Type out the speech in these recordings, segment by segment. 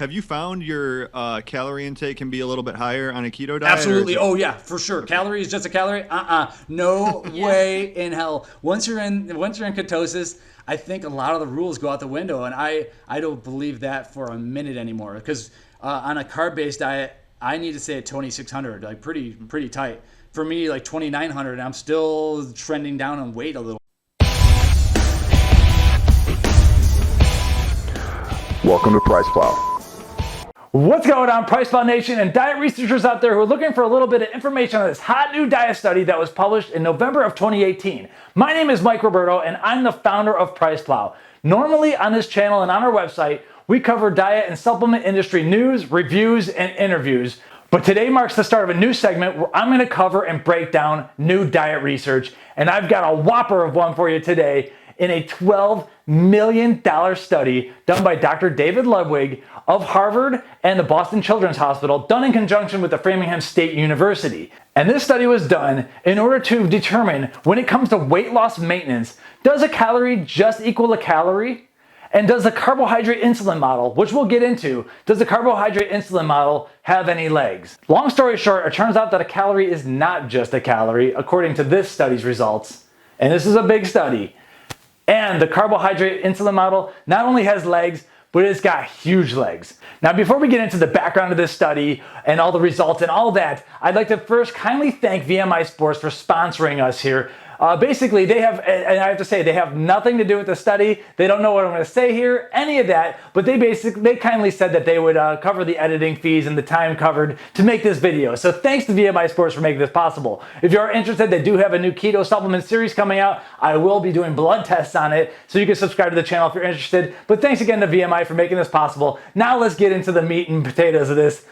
Have you found your calorie intake can be a little bit higher on a keto diet? Absolutely. Oh yeah, for sure. Calorie is just a calorie. No way in hell. Once you're in ketosis, I think a lot of the rules go out the window, and I don't believe that for a minute anymore. Because on a carb-based diet, I need to stay at 2,600, like pretty tight. For me, like 2,900, and I'm still trending down on weight a little. Welcome to Price Plow. What's going on, Price Plow Nation and diet researchers out there who are looking for a little bit of information on this hot new diet study that was published in November of 2018. My name is Mike Roberto and I'm the founder of Price Plow. Normally on this channel and on our website, we cover diet and supplement industry news, reviews, and interviews. But today marks the start of a new segment where I'm going to cover and break down new diet research. And I've got a whopper of one for you today in a $12 million study done by Dr. David Ludwig of Harvard and the Boston Children's Hospital, done in conjunction with the Framingham State University. And this study was done in order to determine, when it comes to weight loss maintenance, does a calorie just equal a calorie? And does the carbohydrate-insulin model, which we'll get into, does the carbohydrate-insulin model have any legs? Long story short, it turns out that a calorie is not just a calorie, according to this study's results. And this is a big study. And the carbohydrate-insulin model not only has legs, but it's got huge legs. Now, before we get into the background of this study and all the results and all that, I'd like to first kindly thank VMI Sports for sponsoring us here. Basically, they have, and I have to say, they have nothing to do with the study. They don't know what I'm going to say here, any of that, but they kindly said that they would cover the editing fees and the time covered to make this video. So thanks to VMI Sports for making this possible. If you're interested, they do have a new keto supplement series coming out. I will be doing blood tests on it, so you can subscribe to the channel if you're interested. But thanks again to VMI for making this possible. Now let's get into the meat and potatoes of this.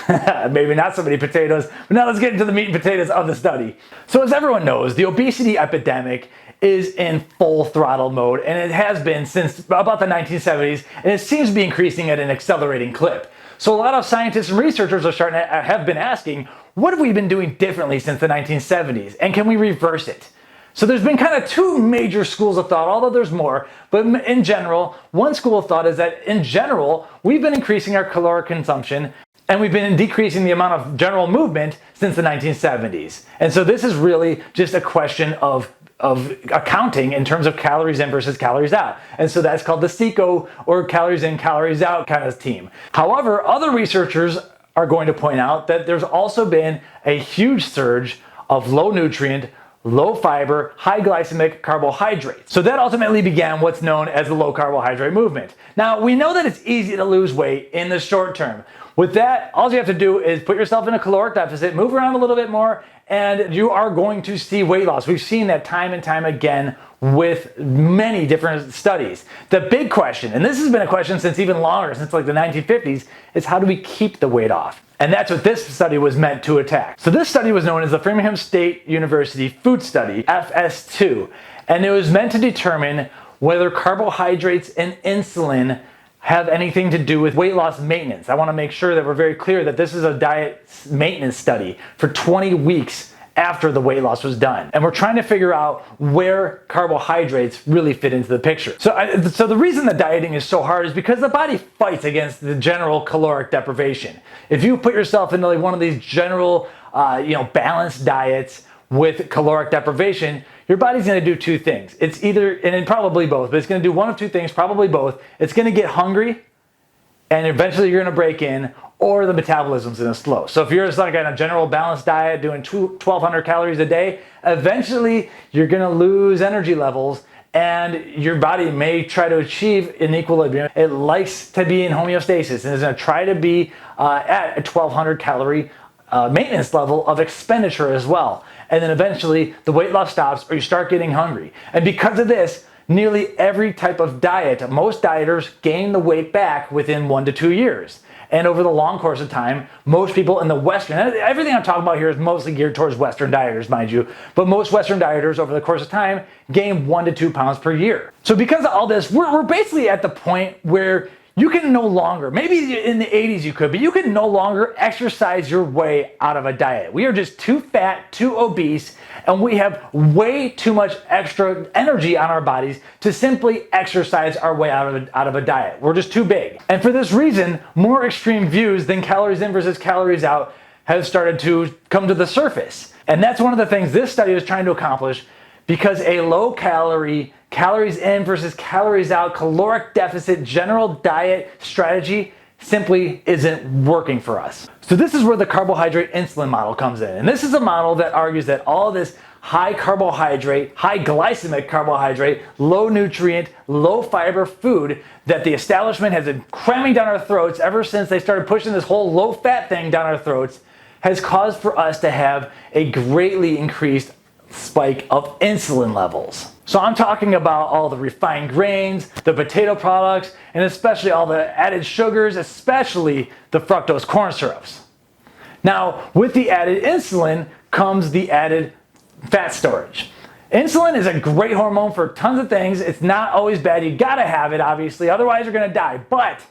Maybe not so many potatoes, but now let's get into the meat and potatoes of the study. So as everyone knows, the obesity epidemic is in full throttle mode, and it has been since about the 1970s, and it seems to be increasing at an accelerating clip. So a lot of scientists and researchers have been asking, what have we been doing differently since the 1970s, and can we reverse it? So there's been kind of two major schools of thought, although there's more, but in general, one school of thought is that in general, we've been increasing our caloric consumption and we've been decreasing the amount of general movement since the 1970s. And so this is really just a question of accounting in terms of calories in versus calories out. And so that's called the CICO, or calories in, calories out kind of team. However, other researchers are going to point out that there's also been a huge surge of low nutrient, low fiber, high glycemic carbohydrates. So that ultimately began what's known as the low carbohydrate movement. Now, we know that it's easy to lose weight in the short term. With that, all you have to do is put yourself in a caloric deficit, move around a little bit more, and you are going to see weight loss. We've seen that time and time again with many different studies. The big question, and this has been a question since even longer, since like the 1950s, is how do we keep the weight off? And that's what this study was meant to attack. So this study was known as the Framingham State University Food Study, FS2, and it was meant to determine whether carbohydrates and insulin have anything to do with weight loss maintenance. I want to make sure that we're very clear that this is a diet maintenance study for 20 weeks after the weight loss was done. And we're trying to figure out where carbohydrates really fit into the picture. So the reason that dieting is so hard is because the body fights against the general caloric deprivation. If you put yourself into like one of these general, balanced diets with caloric deprivation, your body's going to do two things. It's either, and probably both, but it's going to do one of two things, probably both. It's going to get hungry, and eventually you're going to break in, or the metabolism's going to slow. So if you're just like on a general balanced diet doing 1,200 calories a day, eventually you're going to lose energy levels, and your body may try to achieve an equilibrium. It likes to be in homeostasis, and it's going to try to be at a 1,200 calorie maintenance level of expenditure as well. And then eventually the weight loss stops or you start getting hungry. And because of this, nearly every type of diet, most dieters gain the weight back within 1 to 2 years. And over the long course of time, most people in the Western, everything I'm talking about here is mostly geared towards Western dieters, mind you, but most Western dieters over the course of time gain 1 to 2 pounds per year. So because of all this, we're basically at the point where you can no longer, maybe in the 80s you could, but you can no longer exercise your way out of a diet. We are just too fat, too obese, and we have way too much extra energy on our bodies to simply exercise our way out of a diet. We're just too big. And for this reason, more extreme views than calories in versus calories out have started to come to the surface. And that's one of the things this study is trying to accomplish, because a low calorie, calories in versus calories out, caloric deficit, general diet strategy simply isn't working for us. So this is where the carbohydrate-insulin model comes in. And this is a model that argues that all this high carbohydrate, high glycemic carbohydrate, low nutrient, low fiber food that the establishment has been cramming down our throats ever since they started pushing this whole low fat thing down our throats has caused for us to have a greatly increased spike of insulin levels. So I'm talking about all the refined grains, the potato products, and especially all the added sugars, especially the fructose corn syrups. Now, with the added insulin comes the added fat storage. Insulin is a great hormone for tons of things. It's not always bad. You gotta have it, obviously, otherwise you're gonna die. But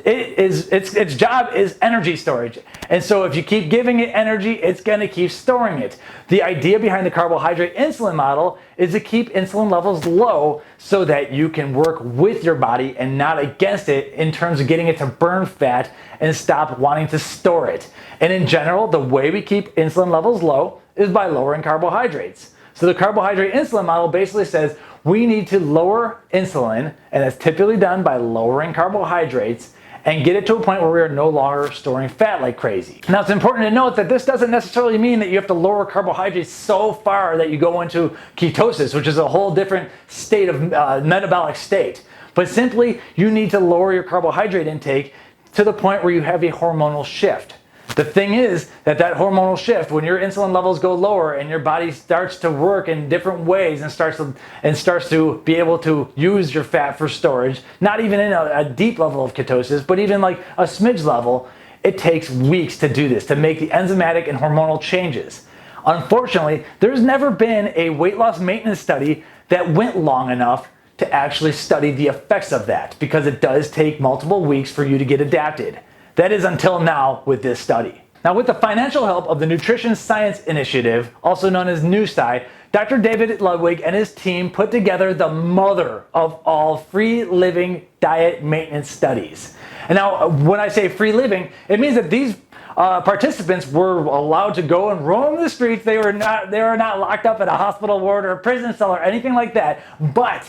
its job is energy storage. And so if you keep giving it energy, it's gonna keep storing it. The idea behind the carbohydrate insulin model is to keep insulin levels low so that you can work with your body and not against it in terms of getting it to burn fat and stop wanting to store it. And in general, the way we keep insulin levels low is by lowering carbohydrates. So the carbohydrate insulin model basically says we need to lower insulin, and that's typically done by lowering carbohydrates, and get it to a point where we are no longer storing fat like crazy. Now, it's important to note that this doesn't necessarily mean that you have to lower carbohydrates so far that you go into ketosis, which is a whole different state of metabolic state. But simply, you need to lower your carbohydrate intake to the point where you have a hormonal shift. The thing is that hormonal shift, when your insulin levels go lower and your body starts to work in different ways and starts to be able to use your fat for storage, not even in a deep level of ketosis, but even like a smidge level, it takes weeks to do this, to make the enzymatic and hormonal changes. Unfortunately, there's never been a weight loss maintenance study that went long enough to actually study the effects of that, because it does take multiple weeks for you to get adapted. That is until now with this study. Now, with the financial help of the Nutrition Science Initiative, also known as NUSCI, Dr. David Ludwig and his team put together the mother of all free living diet maintenance studies. And now, when I say free living, it means that these participants were allowed to go and roam the streets. They were not locked up in a hospital ward or a prison cell or anything like that. But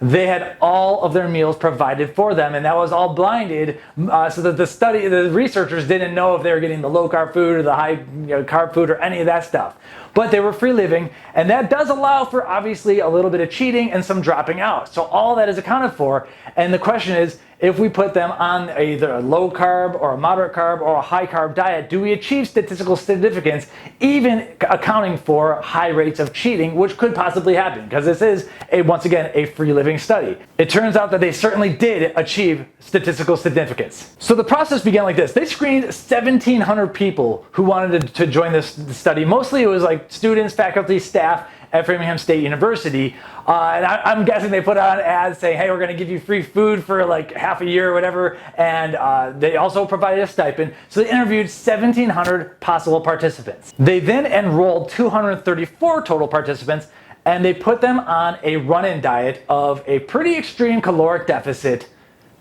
they had all of their meals provided for them, and that was all blinded, so that the researchers didn't know if they were getting the low-carb food or the high-carb food or any of that stuff. But they were free living, and that does allow for obviously a little bit of cheating and some dropping out. So all that is accounted for, and the question is, if we put them on either a low carb or a moderate carb or a high carb diet, do we achieve statistical significance, even accounting for high rates of cheating, which could possibly happen, because this is, once again, a free living study. It turns out that they certainly did achieve statistical significance. So the process began like this. They screened 1,700 people who wanted to join this study. Mostly it was like students, faculty, staff at Framingham State University. And I'm guessing they put out ads saying, hey, we're gonna give you free food for like half a year or whatever. And they also provided a stipend. So they interviewed 1,700 possible participants. They then enrolled 234 total participants, and they put them on a run-in diet of a pretty extreme caloric deficit.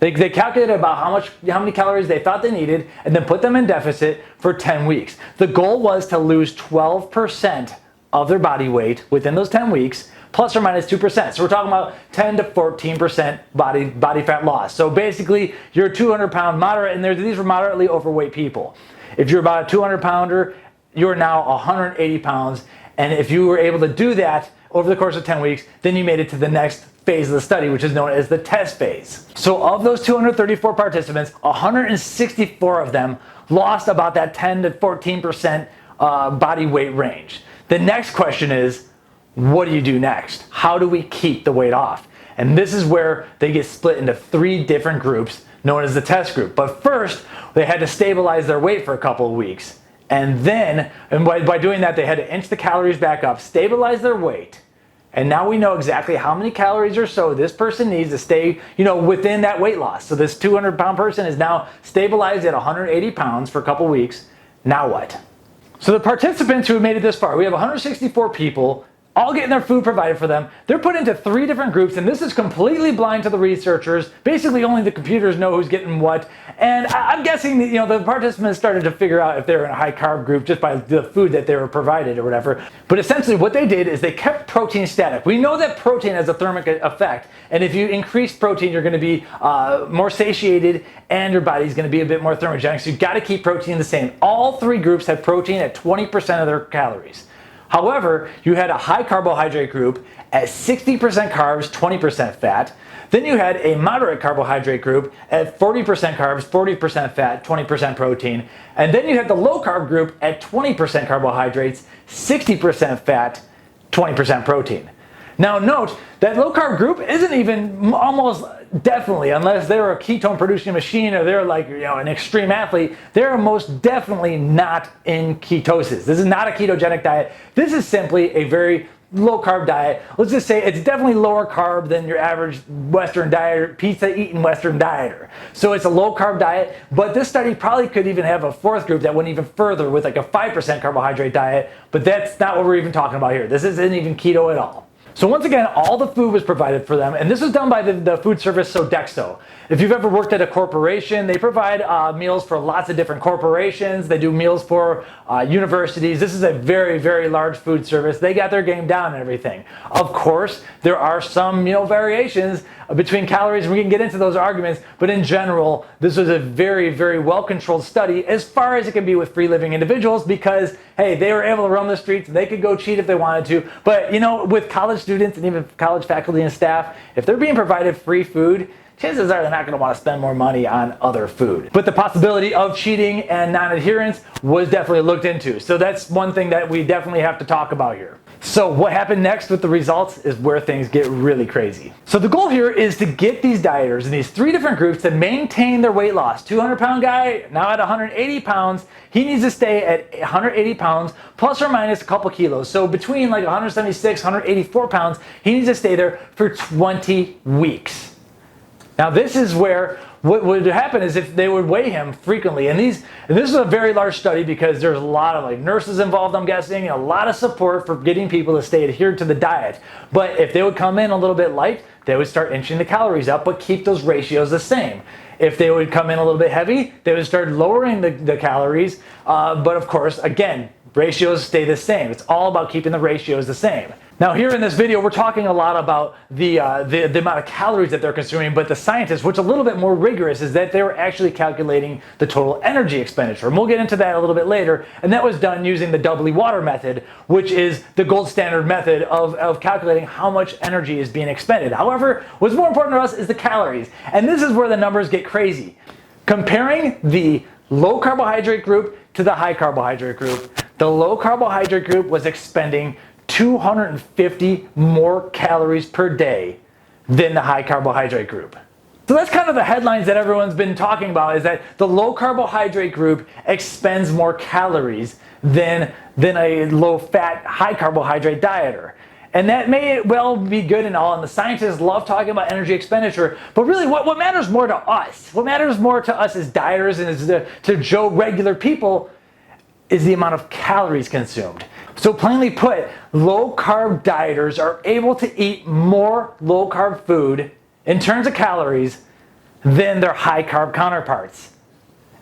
They calculated about how many calories they thought they needed, and then put them in deficit for 10 weeks. The goal was to lose 12% of their body weight within those 10 weeks, plus or minus 2%. So we're talking about 10 to 14% body fat loss. So basically, you're a 200-pound moderate, and these were moderately overweight people. If you're about a 200-pounder, you're now 180 pounds. And if you were able to do that over the course of 10 weeks, then you made it to the next phase of the study, which is known as the test phase. So of those 234 participants, 164 of them lost about that 10 to 14% body weight range. The next question is, what do you do next? How do we keep the weight off? And this is where they get split into 3 different groups known as the test group. But first, they had to stabilize their weight for a couple of weeks. And by doing that, they had to inch the calories back up, stabilize their weight, And now we know exactly how many calories or so this person needs to stay, within that weight loss. So this 200-pound person is now stabilized at 180 pounds for a couple weeks. Now what? So the participants who have made it this far, we have 164 people, all getting their food provided for them. They're put into 3 different groups, and this is completely blind to the researchers. Basically, only the computers know who's getting what. And I'm guessing that, the participants started to figure out if they're in a high carb group just by the food that they were provided or whatever. But essentially what they did is they kept protein static. We know that protein has a thermic effect. And if you increase protein, you're going to be more satiated and your body's going to be a bit more thermogenic. So you've got to keep protein the same. All 3 groups had protein at 20% of their calories. However, you had a high carbohydrate group at 60% carbs, 20% fat. Then you had a moderate carbohydrate group at 40% carbs, 40% fat, 20% protein. And then you had the low carb group at 20% carbohydrates, 60% fat, 20% protein. Now note that low carb group isn't even almost definitely, unless they're a ketone producing machine or they're like an extreme athlete, they're most definitely not in ketosis. This is not a ketogenic diet. This is simply a very low carb diet. Let's just say it's definitely lower carb than your average Western dieter, pizza eating Western dieter. So it's a low carb diet, but this study probably could even have a 4th group that went even further with like a 5% carbohydrate diet, but that's not what we're even talking about here. This isn't even keto at all. So once again, all the food was provided for them, and this was done by the food service Sodexo. If you've ever worked at a corporation, they provide meals for lots of different corporations. They do meals for universities. This is a very, very large food service. They got their game down and everything. Of course, there are some variations between calories, and we can get into those arguments, but in general, this was a very, very well-controlled study as far as it can be with free-living individuals because, hey, they were able to roam the streets, they could go cheat if they wanted to, but with college students and even college faculty and staff, if they're being provided free food, chances are they're not going to want to spend more money on other food. But the possibility of cheating and non-adherence was definitely looked into. So that's one thing that we definitely have to talk about here. So what happened next with the results is where things get really crazy. So the goal here is to get these dieters in these 3 different groups to maintain their weight loss. 200-pound guy, now at 180 pounds, he needs to stay at 180 pounds plus or minus a couple kilos. So between like 176, 184 pounds, he needs to stay there for 20 weeks. Now this is where what would happen is if they would weigh him frequently, and this is a very large study because there's a lot of nurses involved, I'm guessing, a lot of support for getting people to stay adhered to the diet. But if they would come in a little bit light, they would start inching the calories up, but keep those ratios the same. If they would come in a little bit heavy, they would start lowering the calories. But of course, again, ratios stay the same. It's all about keeping the ratios the same. Now here in this video, we're talking a lot about the amount of calories that they're consuming, but the scientists, which is a little bit more rigorous, is that they were actually calculating the total energy expenditure. And we'll get into that a little bit later. And that was done using the doubly water method, which is the gold standard method of calculating how much energy is being expended. However, what's more important to us is the calories. And this is where the numbers get crazy. Comparing the low carbohydrate group to the high carbohydrate group, the low carbohydrate group was expending 250 more calories per day than the high carbohydrate group. So that's kind of the headlines that everyone's been talking about, is that the low carbohydrate group expends more calories than a low fat, high carbohydrate dieter. And that may well be good and all, and the scientists love talking about energy expenditure, but really what matters more to us, what matters more to us as dieters and as to Joe regular people, is the amount of calories consumed. So plainly put, low-carb dieters are able to eat more low-carb food in terms of calories than their high-carb counterparts,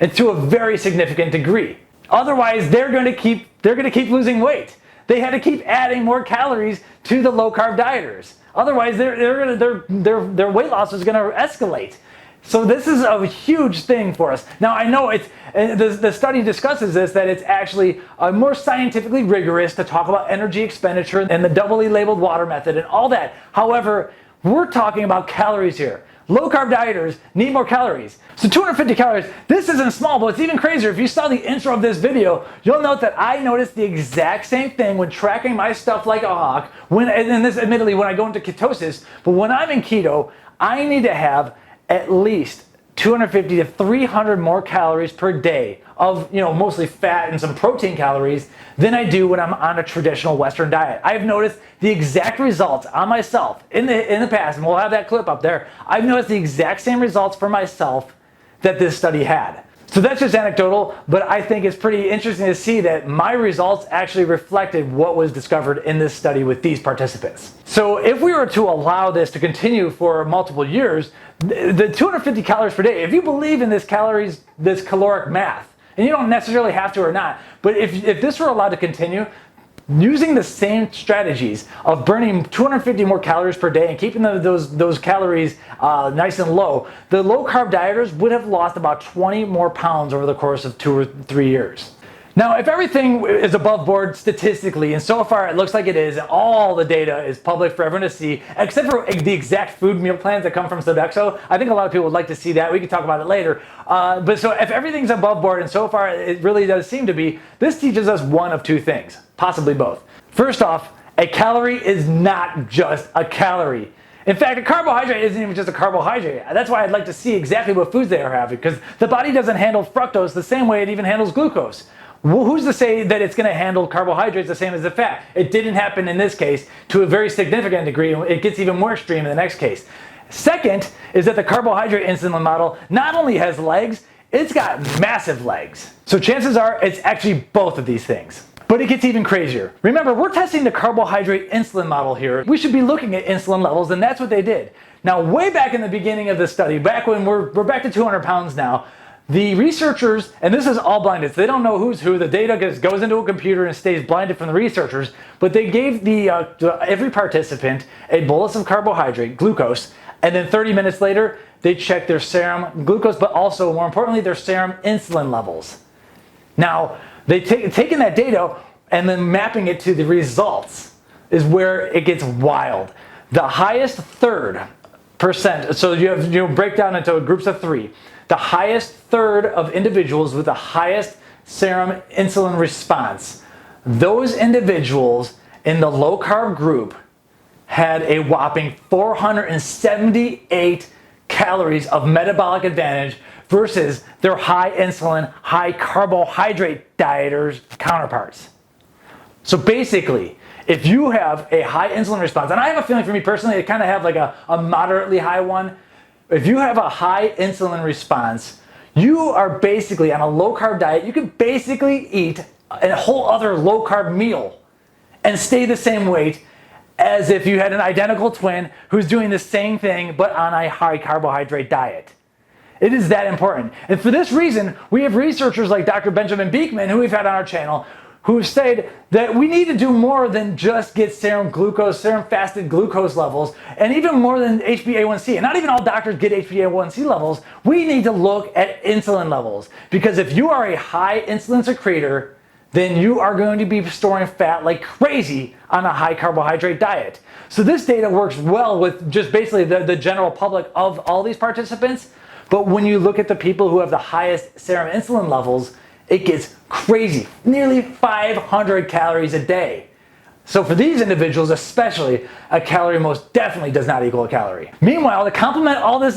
and to a very significant degree. Otherwise, they're going to keep losing weight. They had to keep adding more calories to the low-carb dieters. Otherwise, their weight loss is going to escalate. So this is a huge thing for us. Now I know the study discusses this, that it's actually more scientifically rigorous to talk about energy expenditure and the doubly labeled water method and all that. However, we're talking about calories here. Low carb dieters need more calories. So 250 calories, this isn't small, but it's even crazier. If you saw the intro of this video, you'll note that I noticed the exact same thing when tracking my stuff like a hawk, and this admittedly when I go into ketosis, but when I'm in keto, I need to have at least 250 to 300 more calories per day of, mostly fat and some protein calories than I do when I'm on a traditional Western diet. I've noticed the exact results on myself in the past, and we'll have that clip up there. I've noticed the exact same results for myself that this study had. So that's just anecdotal, but I think it's pretty interesting to see that my results actually reflected what was discovered in this study with these participants. So if we were to allow this to continue for multiple years, the 250 calories per day, if you believe in this caloric math, and you don't necessarily have to or not, but if this were allowed to continue, using the same strategies of burning 250 more calories per day and keeping those calories nice and low, the low-carb dieters would have lost about 20 more pounds over the course of 2 or 3 years. Now, if everything is above board statistically, and so far it looks like it is, and all the data is public for everyone to see, except for the exact food meal plans that come from Sodexo, I think a lot of people would like to see that. We can talk about it later. But so if everything's above board, and so far it really does seem to be, this teaches us one of two things, possibly both. First off, a calorie is not just a calorie. In fact, a carbohydrate isn't even just a carbohydrate. That's why I'd like to see exactly what foods they are having, because the body doesn't handle fructose the same way it even handles glucose. Well, who's to say that it's going to handle carbohydrates the same as the fat? It didn't happen in this case to a very significant degree. It gets even more extreme in the next case. Second is that the carbohydrate-insulin model not only has legs, it's got massive legs. So chances are it's actually both of these things. But it gets even crazier. Remember, we're testing the carbohydrate-insulin model here. We should be looking at insulin levels, and that's what they did. Now, way back in the beginning of the study, back when we're back to 200 pounds now, the researchers, and this is all blinded, so they don't know who's who. The data goes into a computer and stays blinded from the researchers. But they gave every participant a bolus of carbohydrate, glucose, and then 30 minutes later, they checked their serum glucose, but also, more importantly, their serum insulin levels. Now, they've taken that data and then mapping it to the results is where it gets wild. The highest 3%, so you break down into groups of 3. The highest third of individuals with the highest serum insulin response, those individuals in the low-carb group had a whopping 478 calories of metabolic advantage versus their high insulin, high carbohydrate dieters counterparts. So basically, if you have a high insulin response, and I have a feeling for me personally, I kind of have like a moderately high one. If you have a high insulin response, you are basically on a low-carb diet. You can basically eat a whole other low-carb meal and stay the same weight as if you had an identical twin who's doing the same thing but on a high carbohydrate diet. It is that important. And for this reason, we have researchers like Dr. Benjamin Beekman, who we've had on our channel, who said that we need to do more than just get serum glucose, serum fasted glucose levels, and even more than HbA1c. And not even all doctors get HbA1c levels. We need to look at insulin levels, because if you are a high insulin secretor, then you are going to be storing fat like crazy on a high carbohydrate diet. So this data works well with just basically the general public of all these participants. But when you look at the people who have the highest serum insulin levels, it gets crazy, nearly 500 calories a day. So for these individuals especially, a calorie most definitely does not equal a calorie. Meanwhile, to complement all this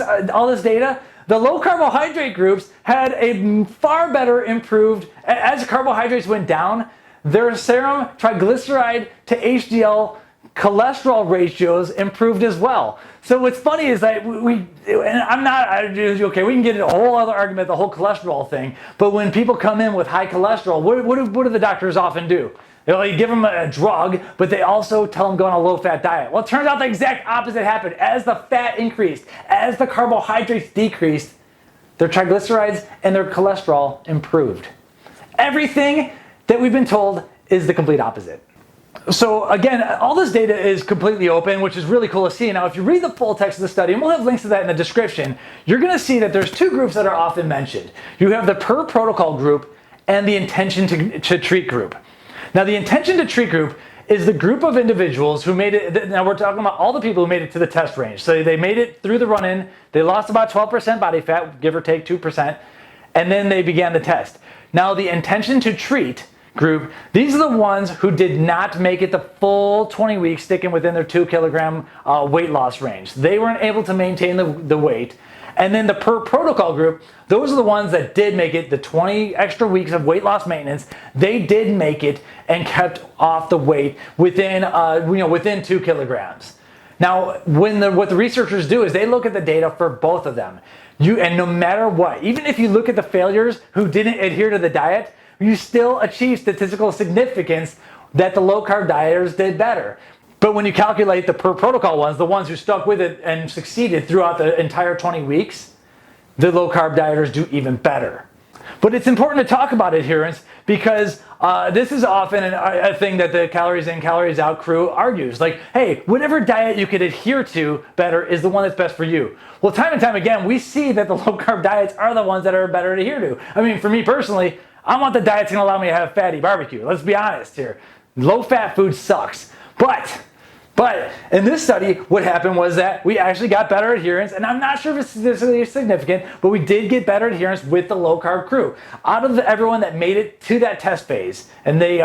data, the low carbohydrate groups had a far better improved, as carbohydrates went down, their serum triglyceride to HDL cholesterol ratios improved as well. So what's funny is that we can get into a whole other argument, the whole cholesterol thing, but when people come in with high cholesterol, what do the doctors often do? They give them a drug, but they also tell them go on a low-fat diet. Well, it turns out the exact opposite happened. As the fat increased, as the carbohydrates decreased, their triglycerides and their cholesterol improved. Everything that we've been told is the complete opposite. So again, all this data is completely open, which is really cool to see. Now, if you read the full text of the study, and we'll have links to that in the description, you're going to see that there's two groups that are often mentioned. You have the per protocol group and the intention to treat group. Now, the intention to treat group is the group of individuals who made it. Now, we're talking about all the people who made it to the test range. So they made it through the run-in. They lost about 12% body fat, give or take 2%, and then they began the test. Now, the intention to treat group, these are the ones who did not make it the full 20 weeks sticking within their 2 kilogram weight loss range. They weren't able to maintain the weight. And then the per protocol group, those are the ones that did make it the 20 extra weeks of weight loss maintenance. They did make it and kept off the weight within, within 2 kilograms. Now, what the researchers do is they look at the data for both of them. And no matter what, even if you look at the failures who didn't adhere to the diet, you still achieve statistical significance that the low-carb dieters did better. But when you calculate the per protocol ones, the ones who stuck with it and succeeded throughout the entire 20 weeks, the low-carb dieters do even better. But it's important to talk about adherence because this is often a thing that the calories in, calories out crew argues. Like, hey, whatever diet you could adhere to better is the one that's best for you. Well, time and time again, we see that the low-carb diets are the ones that are better to adhere to. I mean, for me personally, I want the diet that's going to allow me to have fatty barbecue. Let's be honest here. Low-fat food sucks. But in this study, what happened was that we actually got better adherence, and I'm not sure if it's statistically significant, but we did get better adherence with the low-carb crew. Out of everyone that made it to that test phase, and they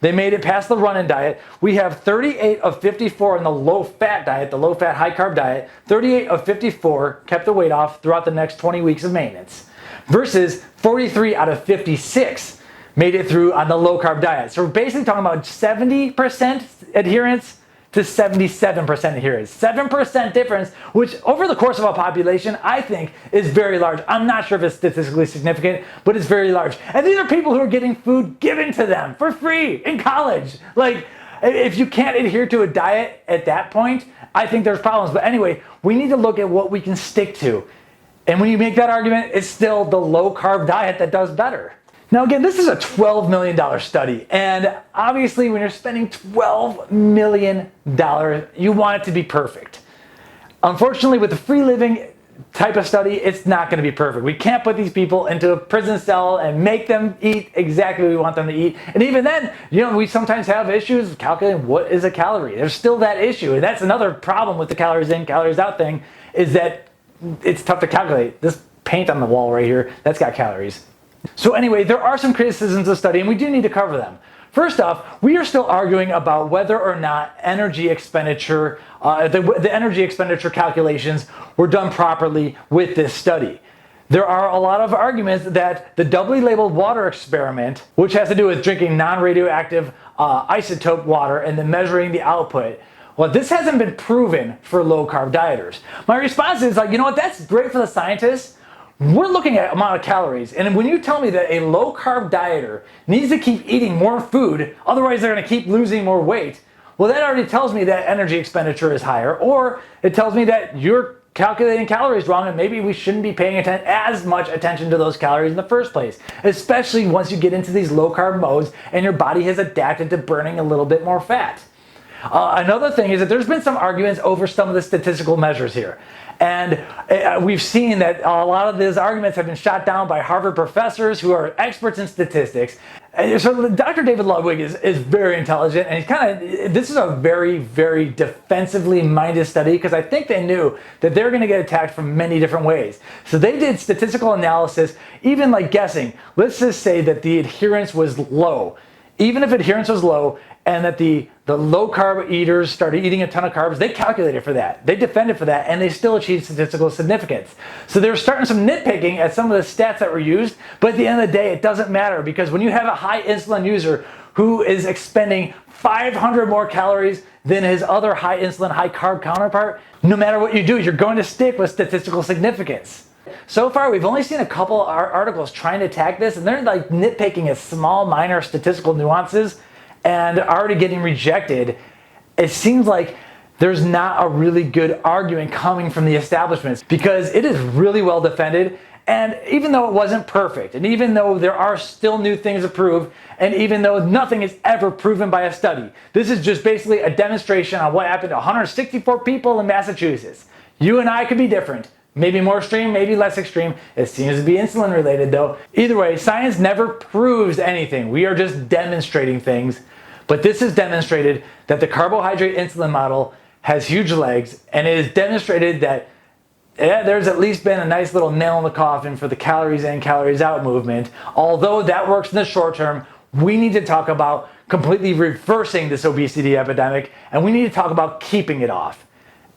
made it past the run-in diet, we have 38 of 54 in the low-fat diet, the low-fat, high-carb diet. 38 of 54 kept the weight off throughout the next 20 weeks of maintenance, versus 43 out of 56 made it through on the low-carb diet. So we're basically talking about 70% adherence to 77% adherence. 7% difference, which over the course of a population, I think is very large. I'm not sure if it's statistically significant, but it's very large. And these are people who are getting food given to them for free in college. Like, if you can't adhere to a diet at that point, I think there's problems. But anyway, we need to look at what we can stick to. And when you make that argument, it's still the low-carb diet that does better. Now again, this is a $12 million study, and obviously when you're spending $12 million, you want it to be perfect. Unfortunately, with the free living type of study, it's not going to be perfect. We can't put these people into a prison cell and make them eat exactly what we want them to eat. And even then, we sometimes have issues calculating what is a calorie. There's still that issue, and that's another problem with the calories in, calories out thing, is that it's tough to calculate. This paint on the wall right here, that's got calories. So anyway, there are some criticisms of the study, and we do need to cover them. First off, we are still arguing about whether or not energy expenditure, the energy expenditure calculations were done properly with this study. There are a lot of arguments that the doubly labeled water experiment, which has to do with drinking non-radioactive isotope water and then measuring the output, well, this hasn't been proven for low-carb dieters. My response is like, you know what, that's great for the scientists. We're looking at amount of calories, and when you tell me that a low-carb dieter needs to keep eating more food, otherwise they're going to keep losing more weight, well, that already tells me that energy expenditure is higher, or it tells me that you're calculating calories wrong, and maybe we shouldn't be paying as much attention to those calories in the first place, especially once you get into these low-carb modes and your body has adapted to burning a little bit more fat. Another thing is that there's been some arguments over some of the statistical measures here. And we've seen that a lot of these arguments have been shot down by Harvard professors who are experts in statistics. And so Dr. David Ludwig is very intelligent, and this is a very, very defensively minded study because I think they knew that they're going to get attacked from many different ways. So they did statistical analysis, even like guessing. Let's just say that the adherence was low. Even if adherence was low and that the low-carb eaters started eating a ton of carbs, they calculated for that. They defended for that, and they still achieved statistical significance. So they're starting some nitpicking at some of the stats that were used, but at the end of the day, it doesn't matter because when you have a high insulin user who is expending 500 more calories than his other high insulin, high carb counterpart, no matter what you do, you're going to stick with statistical significance. So far, we've only seen a couple articles trying to attack this, and they're like nitpicking at small, minor statistical nuances and already getting rejected. It seems like there's not a really good argument coming from the establishments because it is really well defended. And even though it wasn't perfect, and even though there are still new things to prove, and even though nothing is ever proven by a study, this is just basically a demonstration on what happened to 164 people in Massachusetts. You and I could be different. Maybe more extreme, maybe less extreme. It seems to be insulin related though. Either way, science never proves anything. We are just demonstrating things. But this has demonstrated that the carbohydrate-insulin model has huge legs, and it has demonstrated that there's at least been a nice little nail in the coffin for the calories in, calories out movement. Although that works in the short term, we need to talk about completely reversing this obesity epidemic, and we need to talk about keeping it off.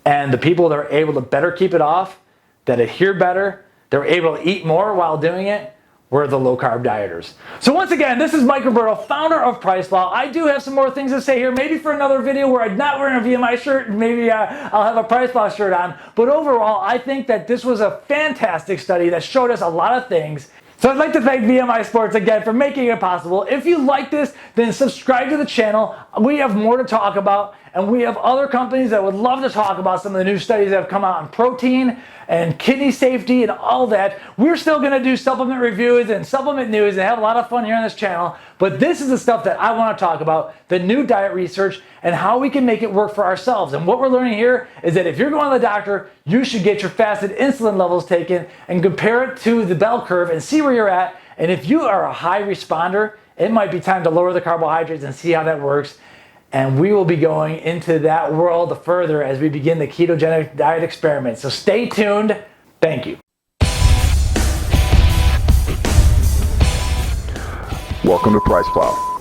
And the people that are able to better keep it off, that adhere better, they're able to eat more while doing it, were the low-carb dieters. So once again, this is Mike Roberto, founder of PricePlow. I do have some more things to say here, maybe for another video where I'm not wearing a VMI shirt, and maybe I'll have a PricePlow shirt on. But overall, I think that this was a fantastic study that showed us a lot of things. So I'd like to thank VMI Sports again for making it possible. If you like this, then subscribe to the channel. We have more to talk about, and we have other companies that would love to talk about some of the new studies that have come out on protein and kidney safety and all that. We're still going to do supplement reviews and supplement news and have a lot of fun here on this channel. But this is the stuff that I want to talk about, the new diet research and how we can make it work for ourselves. And what we're learning here is that if you're going to the doctor, you should get your fasted insulin levels taken and compare it to the bell curve and see where you're at. And if you are a high responder, it might be time to lower the carbohydrates and see how that works. And we will be going into that world further as we begin the ketogenic diet experiment. So stay tuned. Thank you. Welcome to PricePlow.